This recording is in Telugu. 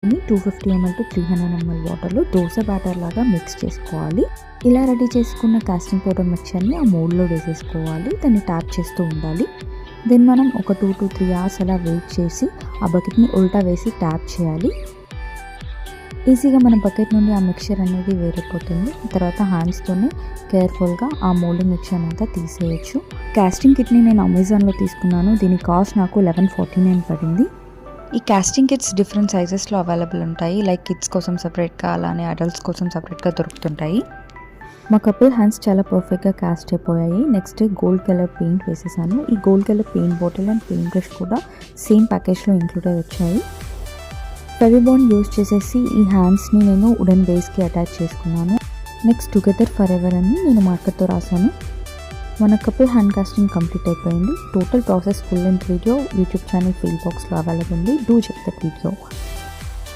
250 ml to 300 ml వాటర్లో దోశ బ్యాటర్ లాగా మిక్స్ చేసుకోవాలి. ఇలా రెడీ చేసుకున్న కాస్టింగ్ పౌడర్ మిక్చర్ని ఆ మోల్డ్లో వేసేసుకోవాలి. దాన్ని ట్యాప్ చేస్తూ ఉండాలి. దెన్ మనం ఒక 2 to 3 hours అలా వెయిట్ చేసి ఆ బకెట్ని ఉల్టా వేసి ట్యాప్ చేయాలి. ఈజీగా మన బకెట్ నుండి ఆ మిక్చర్ అనేది వేరైపోతుంది. తర్వాత హ్యాండ్స్తోనే కేర్ఫుల్గా ఆ మోల్డింగ్ మిక్చర్ అంతా తీసేయచ్చు. కాస్టింగ్ కిట్ని నేను అమెజాన్లో తీసుకున్నాను. దీని కాస్ట్ నాకు 1149 పడింది. ఈ కాస్టింగ్ కిట్స్ డిఫరెంట్ సైజెస్లో అవైలబుల్ ఉంటాయి. లైక్ కిడ్స్ కోసం సపరేట్గా, అలానే అడల్ట్స్ కోసం సపరేట్గా దొరుకుతుంటాయి. మా కపుల్ హ్యాండ్స్ చాలా పర్ఫెక్ట్గా కాస్ట్ అయిపోయాయి. నెక్స్ట్ గోల్డ్ కలర్ పెయింట్ వేసేసాను. ఈ gold colour paint bottle and paint brush కూడా సేమ్ ప్యాకేజ్లో ఇంక్లూడ్ అయి వచ్చాయి. ఫెవిబాండ్ యూజ్ చేసేసి ఈ హ్యాండ్స్ని నేను వుడెన్ బేస్కి అటాచ్ చేసుకున్నాను. నెక్స్ట్ టుగెదర్ ఫర్ ఎవర్ అని నేను మార్కర్తో రాశాను. మన కపుల్ హ్యాండ్ కాస్టింగ్ కంప్లీట్ అయిపోయింది. Total process full length video YouTube channel ఫీల్ బాక్స్లో అవైలబుల్ ఉంది. Do check that video.